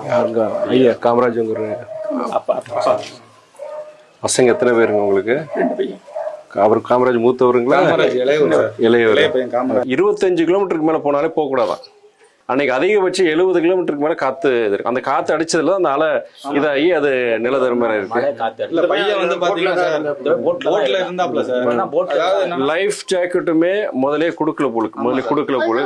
யாருங்க ஐயா காமராஜுங்கிற பசங்க எத்தனை பேருங்க உங்களுக்கு? 2 பையன். அவர் காமராஜ் மூத்தவருங்களா? இளையவர். 25 கிலோமீட்டருக்கு மேலே போனாலே போகக்கூடாதான். அன்னைக்கு அதிகபட்சம் 70 கிலோமீட்டருக்கு மேல காத்து இருக்கு. அந்த காத்து அடிச்சதுல அந்த அலை இதாகி அது நிலதர்மரா இருக்கு. லைஃப் ஜாக்கெட்டுமே முதலே கொடுக்கல போல.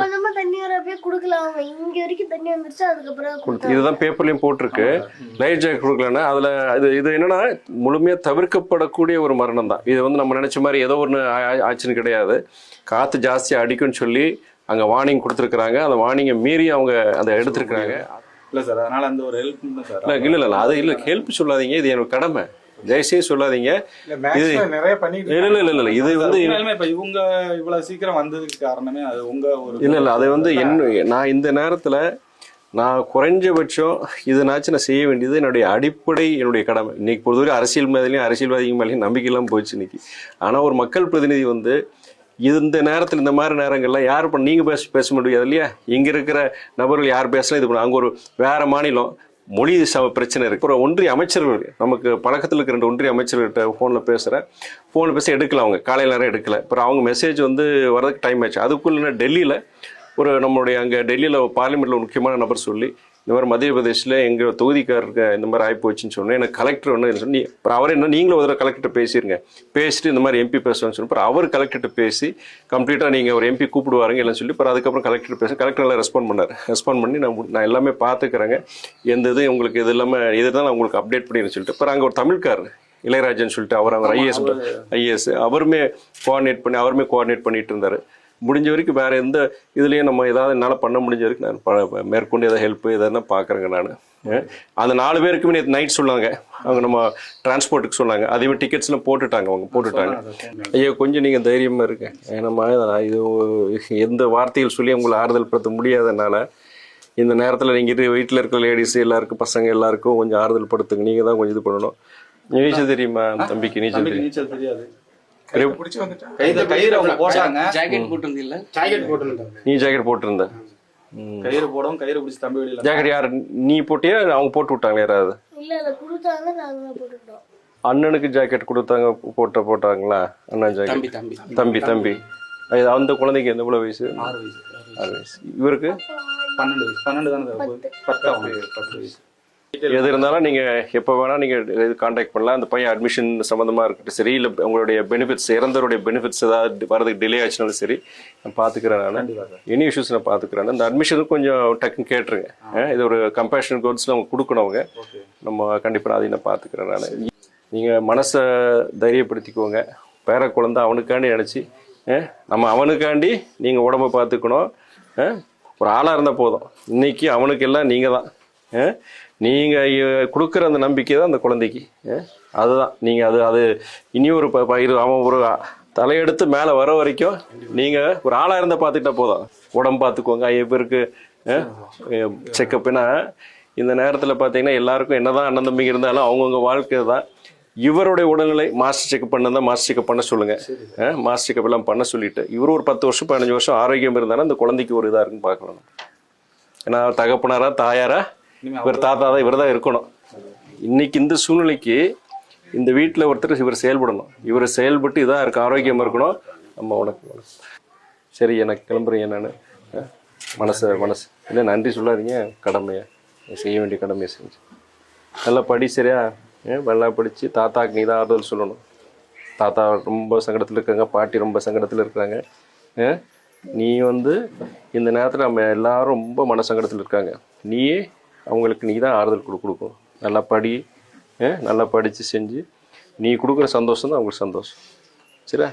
இதுதான் பேப்பர்லயும் போட்டிருக்கு. லைஃப் ஜாக்கெட் கொடுக்கலன்னா அதுல இது என்னன்னா முழுமையா தவிர்க்கப்படக்கூடிய ஒரு மரணம் தான். இது வந்து நம்ம நினைச்ச மாதிரி ஏதோ ஒண்ணு ஆச்சுன்னு கிடையாது. காத்து ஜாஸ்தியா அடிக்கும்னு சொல்லி அங்க வார்னிங் கொடுத்துருக்காங்க. அந்த வார்னிங்கை மீறி அவங்க அதை எடுத்திருக்காங்க. இல்ல சார், அதனால அந்த ஒரு ஹெல்ப் சார். இல்ல அது இல்ல, ஹெல்ப் சொல்லாதீங்க, இது என்னோட கடமை, தயவுசெய்து சொல்லாதீங்க. இது இல்ல இது வந்து இவங்க இவ்வளவு சீக்கிரம் வந்ததுக்கு காரணமே அது உங்க ஒரு இல்ல அது வந்து நான் இந்த நேரத்துல நான் குறைஞ்சபட்சம் இதுனாச்சும் நான் செய்ய வேண்டியது என்னுடைய அடிப்படை, என்னுடைய கடமை. இன்னைக்கு பொறுத்தவரை அரசியல் மேலேயும் அரசியல்வாதிகள் மேலேயும் நம்பிக்கை எல்லாம் போயிடுச்சு இன்னைக்கு. ஆனா ஒரு மக்கள் பிரதிநிதி வந்து இந்த நேரத்தில் இந்த மாதிரி நேரங்கள்லாம் யார் நீங்க பேச முடியாது இல்லையா? இங்க இருக்கிற நபர்கள் யார் பேசலாம் இது அங்க ஒரு வேற மாநிலம் மொழி பிரச்சனை இருக்கு. ஒரு ஒன்றிய அமைச்சர்கள் நமக்கு பழக்கத்தில் இருக்கிற 2 ஒன்றிய அமைச்சர்கிட்ட ஃபோனில் பேச எடுக்கல. அவங்க காலையில் நேரம் எடுக்கல. அப்புறம் அவங்க மெசேஜ் வந்து வரதுக்கு டைம் ஆச்சு. அதுக்குள்ள டெல்லியில் நம்மளுடைய அங்கே டெல்லியில் பார்லிமெண்ட்டில் ஒரு முக்கியமான நபர் சொல்லி இந்த மாதிரி மத்திய பிரதேசில் எங்கள் தொகுதிக்காரருக்கு இந்த மாதிரி ஆகிப்போச்சுன்னு சொன்னேன். எனக்கு கலெக்டர் ஒன்று சொல்லி அப்புறம் அவர் என்ன நீங்களும் ஒரு கலெக்டர்கிட்ட பேசிட்டு இந்த மாதிரி எம்பி பேசுவான்னு சொல்லி அப்புறம் அவர் கலெக்டர்கிட்ட பேசி கம்ப்ளீட்டாக நீங்கள் ஒரு எம்பி கூப்பிடுவாருங்க இல்லைன்னு சொல்லி அப்புறம் அதுக்கப்புறம் கலெக்டர் நல்லா ரெஸ்பாண்ட் பண்ணி நான் எல்லாமே பார்த்துக்கிறேங்க, எந்த இது உங்களுக்கு இது இல்லாமல் இதுதான் நான் உங்களுக்கு அப்டேட் பண்ணிடுன்னு சொல்லிட்டு அப்புறம் அங்கே ஒரு தமிழ்காரர் இளையராஜன் சொல்லிட்டு அவர் ஐஏஎஸ் அவருமே கோஆர்டினேட் பண்ணிட்டு இருந்தார். முடிஞ்ச வரைக்கும் வேற எந்த இதுலேயும் நம்ம ஏதாவது என்னால் பண்ண முடிஞ்ச வரைக்கும் நான் மேற்கொண்டு ஏதாவது ஹெல்ப் எதாவது பார்க்குறேங்க. நான் அந்த 4 பேருக்குமே நேற்று நைட் சொன்னாங்க, அவங்க நம்ம டிரான்ஸ்போர்ட்டுக்கு சொன்னாங்க. அதேமாதிரி டிக்கெட்ஸ்லாம் போட்டுட்டாங்க. ஐயோ கொஞ்சம் நீங்கள் தைரியமாக இருக்கு. ஏன்னா இது எந்த வார்த்தைகள் சொல்லி உங்களை ஆறுதல் படுத்த முடியாதனால இந்த நேரத்தில் நீங்கள் வீட்டில் இருக்கிற லேடிஸ் எல்லாருக்கும் பசங்க எல்லாருக்கும் கொஞ்சம் ஆறுதல் படுத்துங்க. நீங்கள் தான் கொஞ்சம் இது பண்ணணும். நீச்சல் தெரியுமா தம்பிக்கு? நீச்சல் தெரியாது. நீ ஜாக்கெட் போட்டிருந்த கயிறு போடவும் கயிறு பிடிச்சி தம்பி வெளியில ஜாக்கெட் யாரு நீ போட்டியா அவங்க போட்டு விட்டாங்க? யாராவது அண்ணனுக்கு ஜாக்கெட் கொடுத்தாங்க போட்டாங்களா? அண்ணன் ஜாக்கெட் தம்பி அந்த குழந்தைக்கு எவ்வளவு வயசு? 6 வயசு. இவருக்கு 12 தானே. 10 வயசு. எது இருந்தாலும் நீங்க எப்போ வேணா நீங்க கான்டாக்ட் பண்ணலாம். அந்த பையன் அட்மிஷன் சம்பந்தமா இருக்கட்டும் சரி, இல்லை உங்களுடைய பெனிஃபிட்ஸ் இறந்தவருடைய பெனிஃபிட்ஸ் ஏதாவது வரதுக்கு டிலே ஆச்சுனாலும் சரி நான் பார்த்துக்கிறேன். நான் எனி இஷ்யூஸ் நான் பார்த்துக்கிறேன். அந்த அட்மிஷனுக்கு கொஞ்சம் டக்குன்னு கேட்டுருங்க. இது ஒரு கம்பேஷன் கோல்ஸ்ல அவங்க கொடுக்கணும். அவங்க நம்ம கண்டிப்பாக அதையும் நான் பார்த்துக்கிறேன். நான் நீங்க மனசை தைரியப்படுத்திக்கோங்க. பேர குழந்தை அவனுக்காண்டி நினச்சி நம்ம அவனுக்காண்டி நீங்க உடம்ப பார்த்துக்கணும். ஒரு ஆளாக இருந்தால் போதும். இன்னைக்கு அவனுக்கு எல்லாம் நீங்க தான். நீங்க கொடுக்குற அந்த நம்பிக்கை தான் அந்த குழந்தைக்கு. அதுதான் நீங்க அது இனி ஒரு அவன் ஒரு தலையெடுத்து மேலே வர வரைக்கும் நீங்க ஒரு ஆளாக இருந்தால் பார்த்துக்கிட்டா போதும். உடம்பு பார்த்துக்கோங்க. 5 பேருக்கு செக்கப்னா இந்த நேரத்தில் பார்த்தீங்கன்னா எல்லாருக்கும் என்னதான் அண்ணன் தம்பிங்க இருந்தாலும் அவங்கவுங்க வாழ்க்கை தான். இவருடைய உடல்நிலை மாஸ்டர் செக்கப் பண்ண சொல்லுங்க. மாஸ்டர் செக்கப் எல்லாம் பண்ண சொல்லிட்டு இவரு ஒரு 10 வருஷம் 15 வருஷம் ஆரோக்கியம் இருந்தாலும் அந்த குழந்தைக்கு ஒரு இதாக இருக்குன்னு பார்க்கலாம். ஏன்னா தகப்பனாரா தாயாரா இவர் தாத்தா தான், இவர் தான் இருக்கணும். இன்னைக்கு இந்த சூழ்நிலைக்கு இந்த வீட்டில் ஒருத்தர் இவர் செயல்படணும். இவர் செயல்பட்டு இதாக இருக்கு, ஆரோக்கியமாக இருக்கணும். நம்ம உனக்கு சரி எனக்கு கிளம்புறேன். நான் மனசு இல்லை நன்றி சொல்லாதீங்க. கடமையை செய்ய வேண்டிய கடமையை செஞ்சு நல்லா படி. சரியா? நல்லா படித்து தாத்தாக்கு நீ தான் ஆறுதல் சொல்லணும். தாத்தா ரொம்ப சங்கடத்தில் இருக்காங்க, பாட்டி ரொம்ப சங்கடத்தில் இருக்கிறாங்க. நீ இந்த நேரத்தில் நம்ம எல்லாரும் ரொம்ப மனசங்கடத்தில் இருக்காங்க. நீயே அவங்களுக்கு நீ தான் ஆறுதல் கொடுக்கும். நல்லா படி, நல்லா படித்து செஞ்சு நீ கொடுக்குற சந்தோஷம் தான் அவங்களுக்கு சந்தோஷம். சரியா?